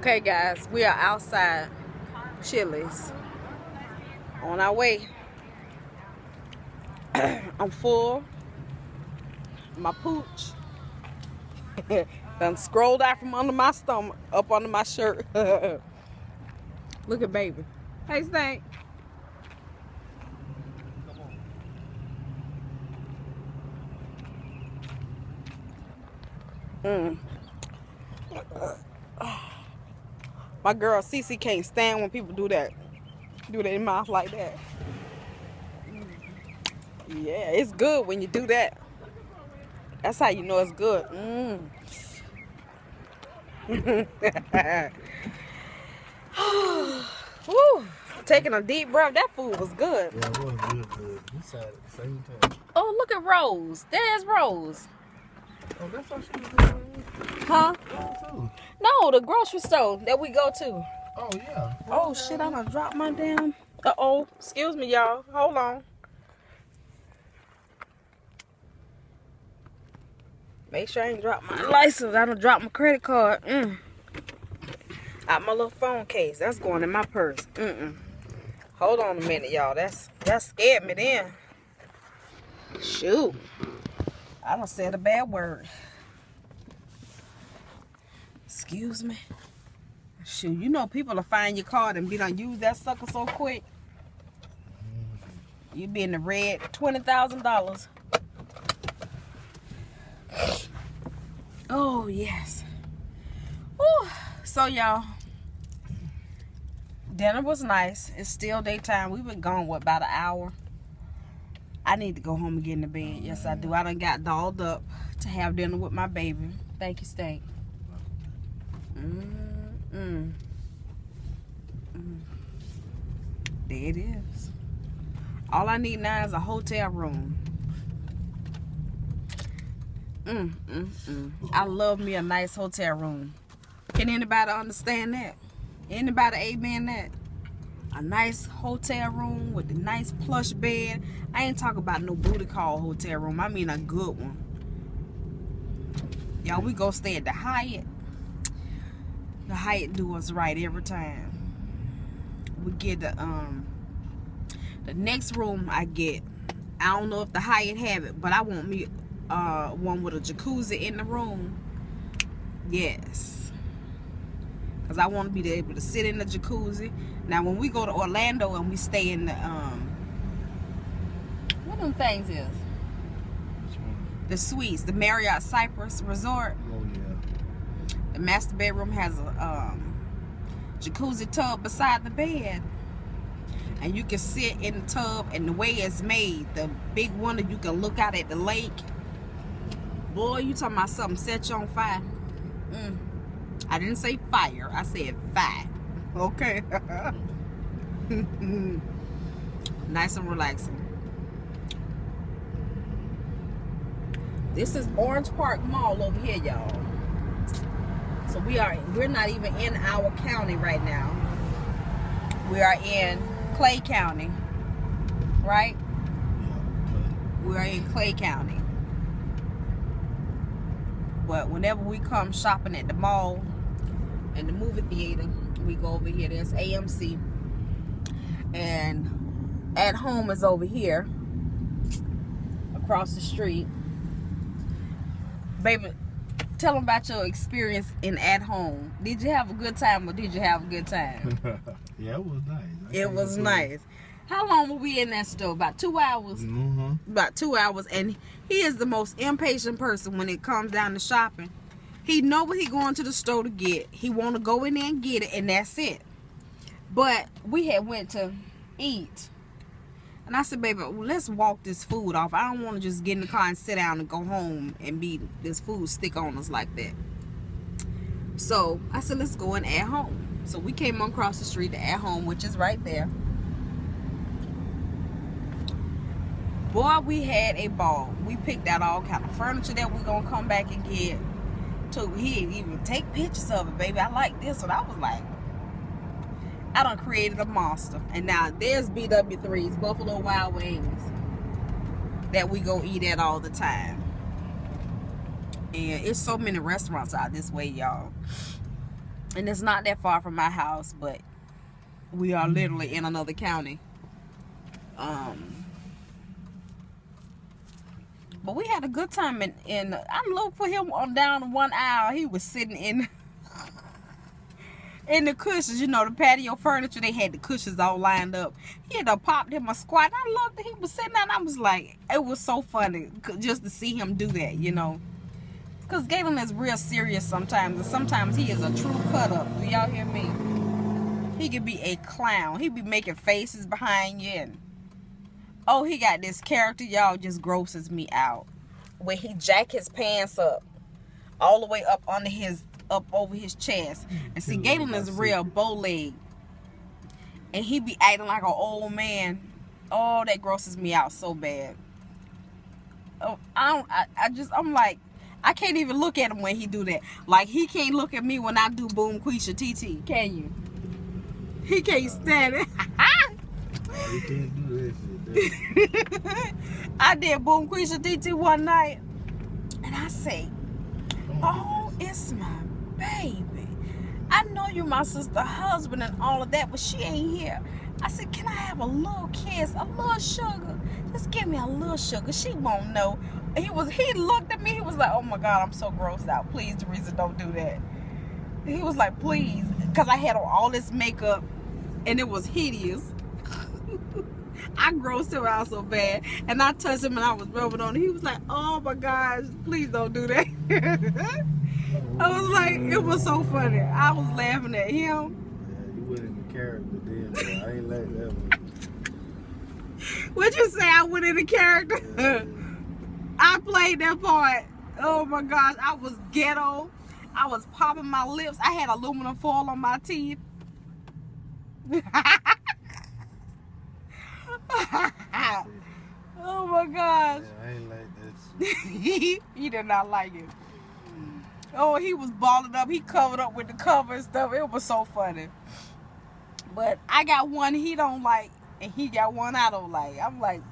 Okay, guys, we are outside Chili's on our way. I'm full. My pooch done scrolled out from under my stomach, up under my shirt. Look at baby. Hey, Stank. My girl Cece can't stand when people do that. Do their mouth like that. Yeah, it's good when you do that. That's how you know it's good. Woo. Taking a deep breath. That food was good. Yeah, it was real good. We sat at the same time. Oh, look at Rose. There's Rose. Oh, that's what she was doing. Huh? Too. No, the grocery store that we go to. Oh, yeah. Oh, shit, I'm gonna drop my damn. Uh-oh. Excuse me, y'all. Hold on. Make sure I ain't drop my license. I done dropped my credit card. Out my little phone case. That's going in my purse. Hold on a minute, y'all. That scared me then. Shoot. I done said a bad word. Excuse me. Shoot, you know people will find your card and be done use that sucker so quick. You be in the red, $20,000. Oh, yes. Whew. So, y'all, dinner was nice. It's still daytime. We've been gone, what, about an hour? I need to go home and get in the bed. Yes, I do. I done got dolled up to have dinner with my baby. Thank you, Stank. There it is. All I need now is a hotel room. I love me a nice hotel room. Can anybody understand that? Anybody amen that? A nice hotel room with a nice plush bed. I ain't talking about no booty call hotel room. I mean a good one. Y'all, we go stay at the Hyatt. The Hyatt do us right every time. We get the next room I get. I don't know if the Hyatt have it, but I want me one with a jacuzzi in the room. Yes, because I want to be able to sit in the jacuzzi. Now when we go to Orlando and we stay in the what them things is? The suites, the Marriott Cypress Resort. Oh, yeah. The master bedroom has a jacuzzi tub beside the bed. And you can sit in the tub, and the way it's made, the big one that you can look out at the lake. Boy, you talking about something set you on fire. I didn't say fire, I said fire. Okay. Nice and relaxing. This is Orange Park Mall over here, y'all. So we're not even in our county right now. We are in Clay County, right? Yeah. We are in Clay County. But whenever we come shopping at the mall and the movie theater, we go over here. There's AMC. And At Home is over here, across the street. Baby, tell them about your experience in At Home. Did you have a good time, or did you have a good time? Yeah, it was nice. It was nice. How long were we in that store? About 2 hours? About 2 hours. And he is the most impatient person when it comes down to shopping. He know what he going to the store to get. He want to go in there and get it, and that's it. But we had went to eat. And I said, baby, let's walk this food off. I don't want to just get in the car and sit down and go home and be this food stick on us like that. So I said, let's go in At Home. So we came across the street to At Home, which is right there. Boy, we had a ball. We picked out all kind of furniture that we're going to come back and get. He didn't even take pictures of it, baby. I like this one. I was like, I done created a monster. And now there's BW3's, Buffalo Wild Wings, that we go eat at all the time. And it's so many restaurants out this way, y'all. And it's not that far from my house, but we are literally in another county. But we had a good time, and I looked for him on down one aisle. He was sitting in the cushions, you know, the patio furniture. They had the cushions all lined up. He had popped him a squat. I looked, and he was sitting there, and I was like, it was so funny just to see him do that, you know. Because Galen is real serious sometimes, and sometimes he is a true cut-up. Do y'all hear me? He could be a clown. He be making faces behind you, and oh, he got this character, y'all, just grosses me out. Where he jack his pants up all the way up under up over his chest. And see, Galen is real bow-legged. And he be acting like an old man. Oh, that grosses me out so bad. Oh, I'm like, I can't even look at him when he do that. Like, he can't look at me when I do Boom Quisha TT, can you? He can't stand it. You can't do that shit. I did Boom Quisha TT one night, and I say, oh, it's my baby. I know you my sister husband and all of that, but she ain't here. I said, can I have a little kiss, a little sugar? Just give me a little sugar. She won't know. He looked at me. He was like, oh my God, I'm so grossed out. Please, Teresa, don't do that. He was like, please, because I had on all this makeup, and it was hideous. I grossed him out so bad, and I touched him and I was rubbing on him. He was like, oh my gosh, please don't do that. I was like, it was so funny. I was laughing at him. Yeah, you went in the character then, but I ain't like that one. What'd you say? I went in the character? Yeah. I played that part. Oh my gosh, I was ghetto. I was popping my lips. I had aluminum foil on my teeth. Oh my gosh. Yeah, I ain't like that. He did not like it. Oh, he was balling up. He covered up with the cover and stuff. It was so funny. But I got one he don't like, and he got one I don't like. I'm like,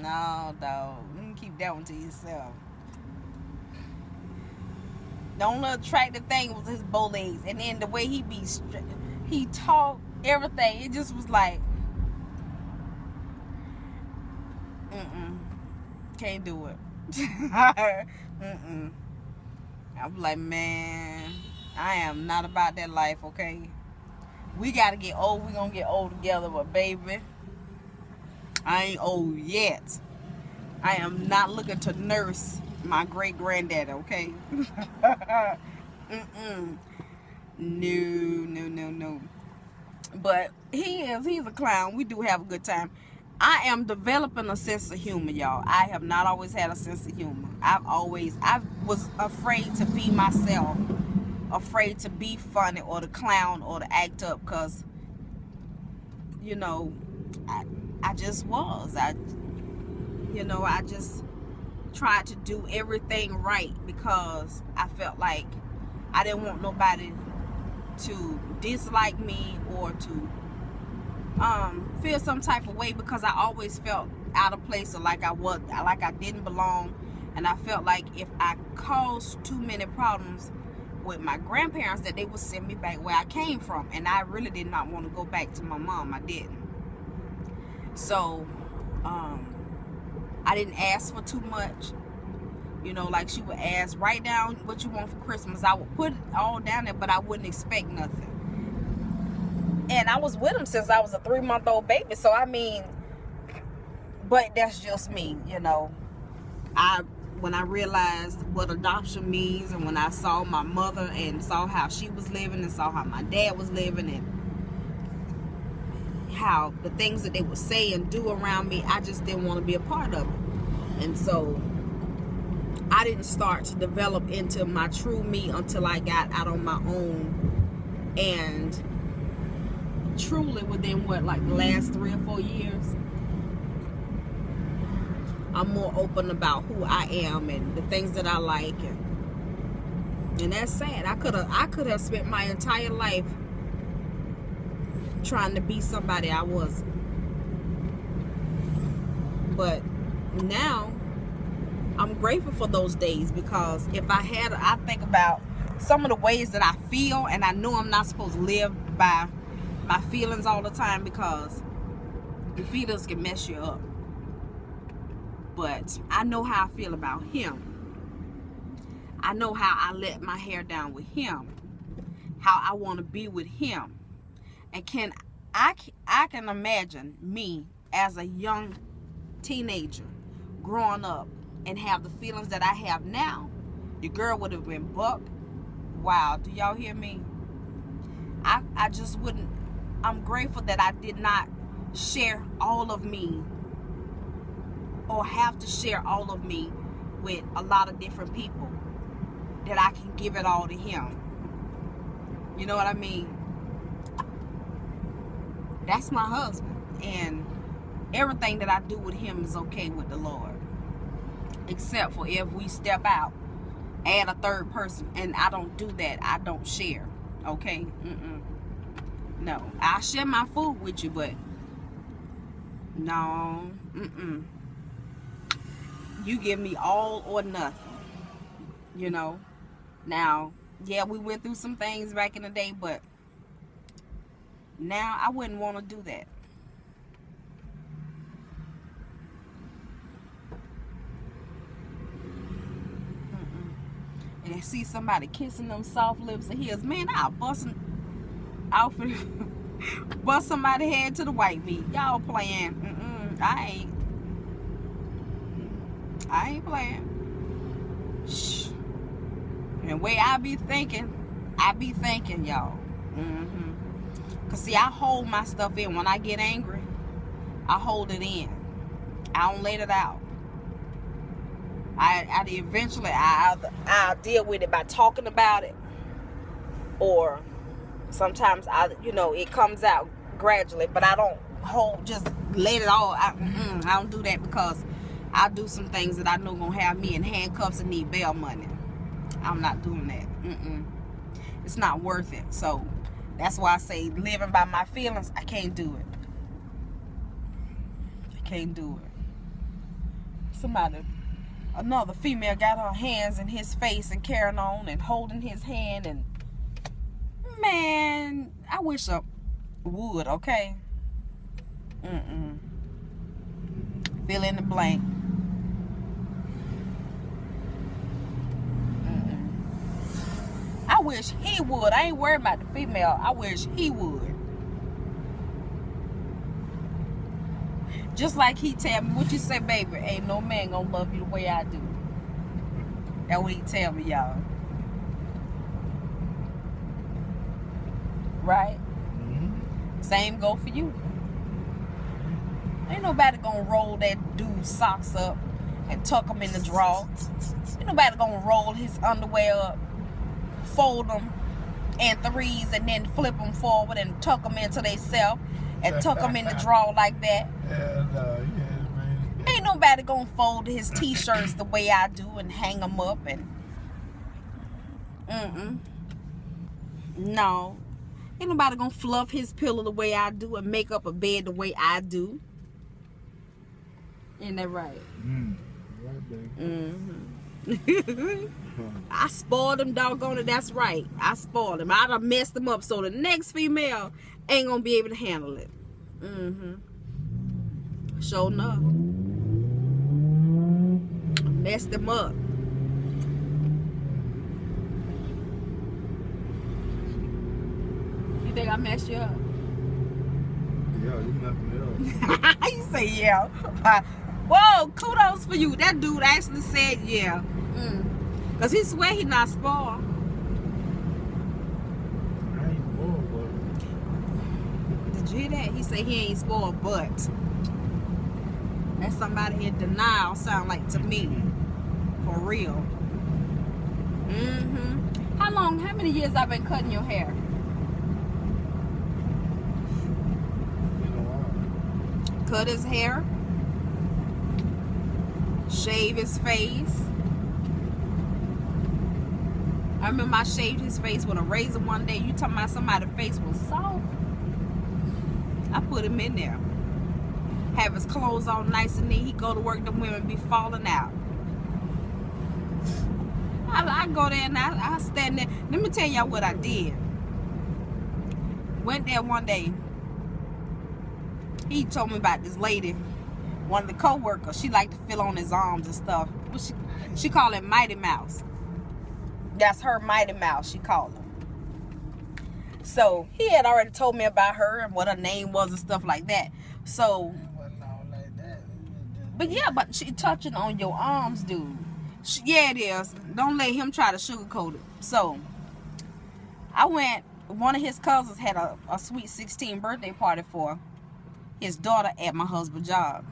no, dog. You can keep that one to yourself. The only attractive thing was his bow legs, and then the way he talked, everything. It just was like, can't do it. I'm like, man, I am not about that life, okay? We gotta get old. We gonna get old together, but baby, I ain't old yet. I am not looking to nurse my great granddaddy, okay? No. But he's a clown. We do have a good time. I am developing a sense of humor, y'all. I have not always had a sense of humor. I was afraid to be myself, afraid to be funny or to clown or to act up, because, you know, I just was. I just tried to do everything right because I felt like I didn't want nobody to dislike me or to feel some type of way, because I always felt out of place or like I didn't belong. And I felt like if I caused too many problems with my grandparents, that they would send me back where I came from, and I really did not want to go back to my mom. I didn't. So I didn't ask for too much. You know, like she would ask, write down what you want for Christmas. I would put it all down there, but I wouldn't expect nothing. And I was with him since I was a 3-month-old baby. So, I mean, but that's just me, you know. When I realized what adoption means, and when I saw my mother and saw how she was living and saw how my dad was living and how the things that they would say and do around me, I just didn't want to be a part of it. And so I didn't start to develop into my true me until I got out on my own. And truly within the last 3 or 4 years, I'm more open about who I am and the things that I like, and that's sad. I could have spent my entire life trying to be somebody I wasn't. But now I'm grateful for those days, because if I think about some of the ways that I feel, and I know I'm not supposed to live by my feelings all the time, because the feelings can mess you up. But I know how I feel about him. I know how I let my hair down with him, how I want to be with him. And I can imagine me as a young teenager growing up and have the feelings that I have now. Your girl would have been buck wild. Do y'all hear me? I just wouldn't. I'm grateful that I did not share all of me, or have to share all of me with a lot of different people, that I can give it all to him. You know what I mean? That's my husband, and everything that I do with him is okay with the Lord, except for if we step out, add a third person, and I don't do that. I don't share. Okay? No, I'll share my food with you, but no, you give me all or nothing. You know? Now, yeah, we went through some things back in the day, but now I wouldn't want to do that. And I see somebody kissing them soft lips of his, man, I'll bust somebody's head to the white meat. Y'all playing. I ain't playing. Shh. And the way I be thinking, y'all. Cause see, I hold my stuff in. When I get angry, I hold it in. I don't let it out. I'll deal with it by talking about it, or sometimes it comes out gradually, but I don't just let it all. I don't do that, because I do some things that I know gonna have me in handcuffs and need bail money. I'm not doing that. It's not worth it. So that's why I say, living by my feelings, I can't do it. I can't do it. Another female got her hands in his face and carrying on and holding his hand, and man, I wish I would, okay? Fill in the blank. I wish he would. I ain't worried about the female. I wish he would. Just like he tell me, what you say, baby? Ain't no man gonna love you the way I do. That's what he tell me, y'all. Right? Same go for you. Ain't nobody gonna roll that dude's socks up and tuck them in the drawer. Ain't nobody gonna roll his underwear up, fold them in threes, and then flip them forward and tuck them into theyself and tuck them in the drawer like that. Ain't nobody gonna fold his t-shirts the way I do and hang them up and no. Ain't nobody gonna fluff his pillow the way I do and make up a bed the way I do. Ain't that right? I spoiled them, doggone it. That's right. I spoiled them. I done messed them up, so the next female ain't gonna be able to handle it. Sure enough. Messed them up. You think I messed you up? Yeah, you messed me up. You say yeah. Whoa, kudos for you. That dude actually said yeah. Because he swear he not spoiled. I ain't spoiled, but... Did you hear that? He said he ain't spoiled, but... That's somebody in denial, sound like to me. For real. How many years I've been cutting your hair? Cut his hair. Shave his face. I remember I shaved his face with a razor one day. You talking about somebody's face was soft? I put him in there. Have his clothes all nice and neat. He go to work, the women be falling out. I go there and I stand there. Let me tell y'all what I did. Went there one day. He told me about this lady, one of the co-workers. She liked to feel on his arms and stuff. She called it Mighty Mouse. That's her Mighty Mouse, she called him. So he had already told me about her and what her name was and stuff like that. So, but yeah, but she touching on your arms, dude. Yeah, it is. Don't let him try to sugarcoat it. So I went. One of his cousins had a sweet 16 birthday party for his daughter at my husband's job.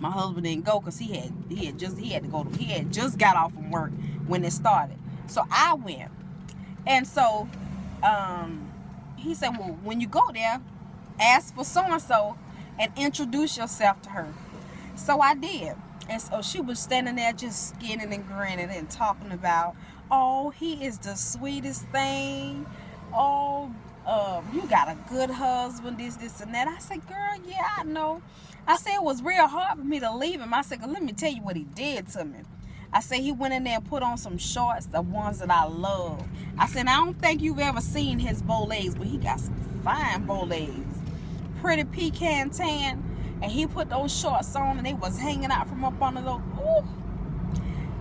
My husband didn't go because he had just got off from work when it started. So I went, and so he said, well, when you go there, ask for so and so and introduce yourself to her. So I did, and so she was standing there just skinning and grinning and talking about, oh, he is the sweetest thing. Oh, you got a good husband, this and that. I said, girl, yeah, I know. I said, it was real hard for me to leave him. I said, let me tell you what he did to me. I said, he went in there and put on some shorts, the ones that I love. I said, I don't think you've ever seen his bow legs, but he got some fine bow legs. Pretty pecan tan. And he put those shorts on and they was hanging out from up under those. Ooh.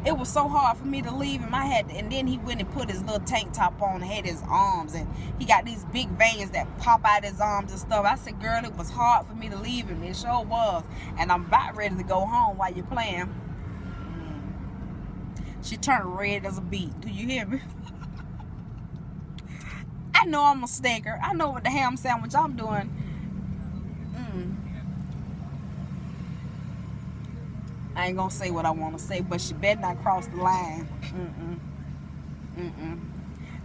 It was so hard for me to leave him. And then he went and put his little tank top on and had his arms, and he got these big veins that pop out his arms and stuff. I said, girl, it was hard for me to leave him. It sure was. And I'm about ready to go home while you're playing. She turned red as a beet. Do you hear me? I know I'm a stinker. I know what the ham sandwich I'm doing. I ain't gonna say what I want to say, but she better not cross the line.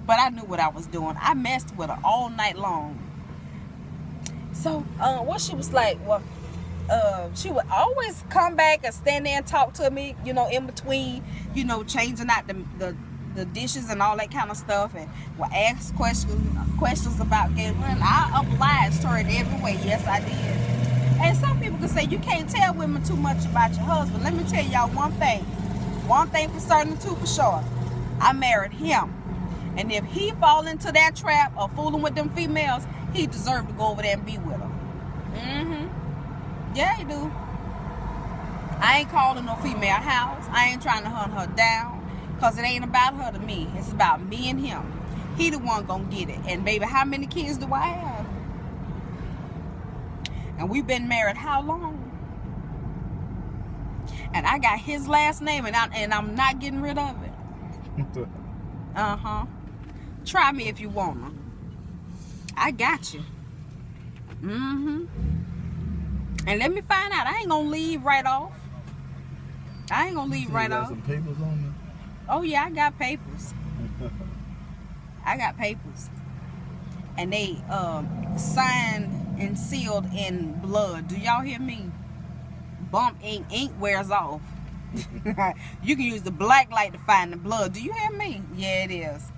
But I knew what I was doing. I messed with her all night long. So, what she was like, well, she would always come back and stand there and talk to me, you know, in between, you know, changing out the dishes and all that kind of stuff, and would ask questions about getting. Well, I obliged her in every way. Yes, I did. And some people can say you can't tell women too much about your husband. Let me tell y'all one thing. One thing for certain, two for sure. I married him. And if he fall into that trap of fooling with them females, he deserved to go over there and be with them. Yeah, he do. I ain't calling no female house. I ain't trying to hunt her down. Because it ain't about her to me. It's about me and him. He the one gonna get it. And baby, how many kids do I have? And we've been married how long? And I got his last name, and I'm not getting rid of it. Try me if you wanna. I got you. And let me find out. I ain't gonna leave right off. I ain't gonna leave right off. Some papers on there? Oh yeah, I got papers. I got papers. And they signed and sealed in blood. Do y'all hear me? Bump ink wears off. You can use the black light to find the blood. Do you hear me? Yeah, it is.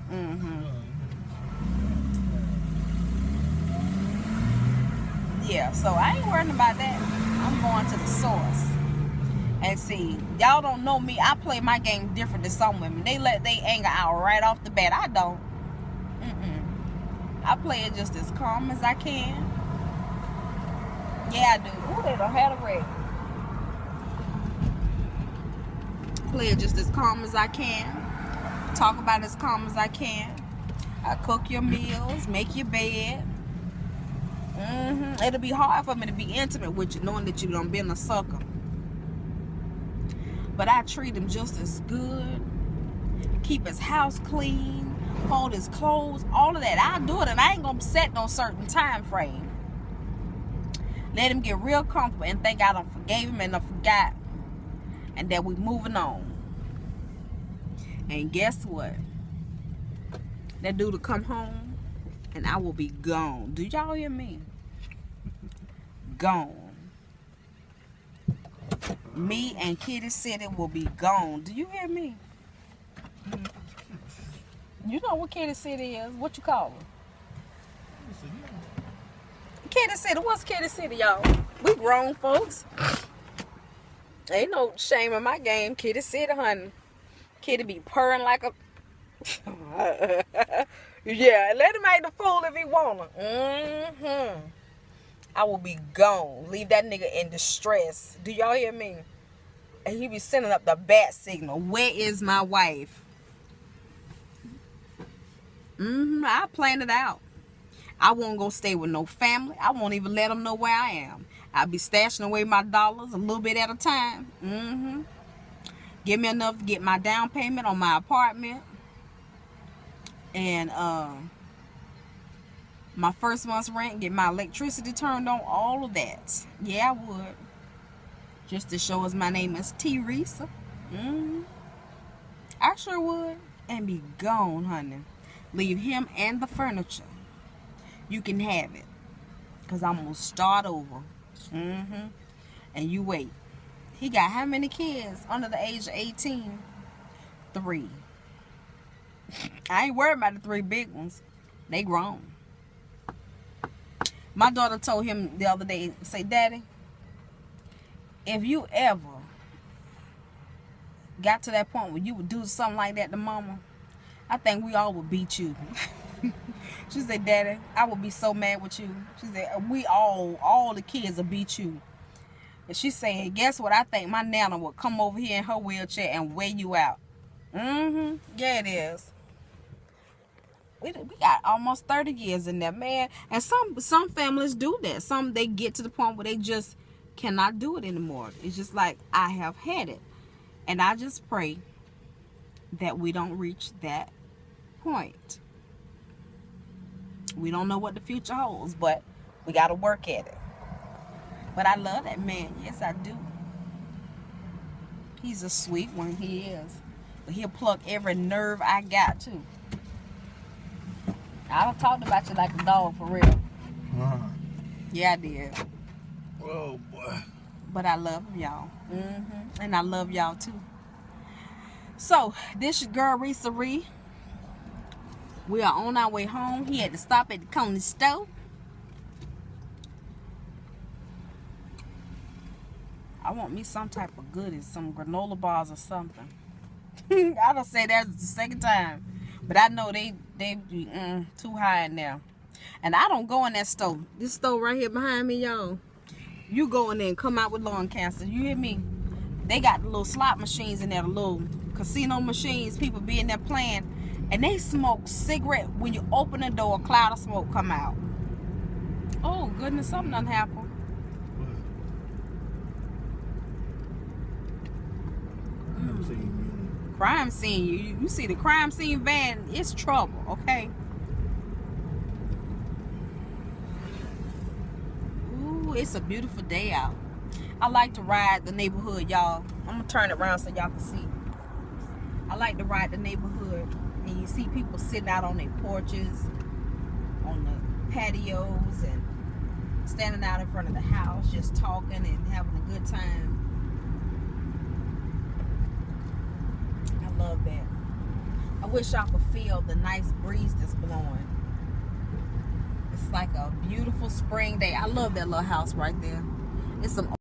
Yeah, so I ain't worrying about that. I'm going to the source. And see, y'all don't know me. I play my game different than some women. They let their anger out right off the bat. I don't. I play it just as calm as I can. Yeah, I do. Ooh, they don't have a wreck. Play it just as calm as I can. Talk about it as calm as I can. I cook your meals, make your bed. It'll be hard for me to be intimate with you, knowing that you done been a sucker. But I treat him just as good. Keep his house clean. Hold his clothes. All of that. I do it, and I ain't gonna set no certain time frame. Let him get real comfortable and think I done forgave him and done forgot. And that we moving on. And guess what? That dude will come home and I will be gone. Do y'all hear me? Gone. Me and Kitty City will be gone. Do you hear me? You know what Kitty City is? What you call her? Kitty City. What's Kitty City, y'all? We grown folks. Ain't no shame in my game. Kitty City, honey. Kitty be purring like a... Yeah, let him make the fool if he wanna. I will be gone. Leave that nigga in distress. Do y'all hear me? And he be sending up the bat signal. Where is my wife? I planned it out. I won't go stay with no family. I won't even let them know where I am. I'll be stashing away my dollars a little bit at a time. Give me enough to get my down payment on my apartment. And my first month's rent, get my electricity turned on, all of that. Yeah, I would. Just to show us my name is Teresa. I sure would. And be gone, honey. Leave him and the furniture. You can have it. Because I'm going to start over. And you wait. He got how many kids under the age of 18? 3. I ain't worried about the 3 big ones. They grown. My daughter told him the other day, say, Daddy, if you ever got to that point where you would do something like that to Mama, I think we all would beat you. She said, Daddy, I would be so mad with you. She said, we all the kids will beat you. And she said, guess what? I think my Nana would come over here in her wheelchair and weigh you out. Yeah, it is. We got almost 30 years in there, man. And some families do that. Some, they get to the point where they just cannot do it anymore. It's just like, I have had it. And I just pray that we don't reach that point. We don't know what the future holds, but we got to work at it. But I love that man. Yes, I do. He's a sweet one. He is. But he'll pluck every nerve I got, too. I done talked about you like a dog, for real. Yeah, I did. Oh, boy. But I love y'all. And I love y'all, too. So, this your girl, Risa Ree. We are on our way home. He had to stop at the Coney store. I want me some type of goodies, some granola bars or something. I don't say that the second time, but I know they be too high in there. And I don't go in that store. This store right here behind me, y'all. You go in there and come out with lung cancer. You hear me? They got the little slot machines in there, the little casino machines. People be in there playing, and they smoke cigarette. When you open the door, a cloud of smoke come out. Oh goodness, something done happened. Crime scene. You see the crime scene van, it's trouble, okay? Ooh, it's a beautiful day out. I like to ride the neighborhood, y'all. I'm gonna turn it around so y'all can see. I like to ride the neighborhood, and you see people sitting out on their porches, on the patios, and standing out in front of the house, just talking and having a good time. Love that. I wish y'all could feel the nice breeze that's blowing. It's like a beautiful spring day. I love that little house right there. It's some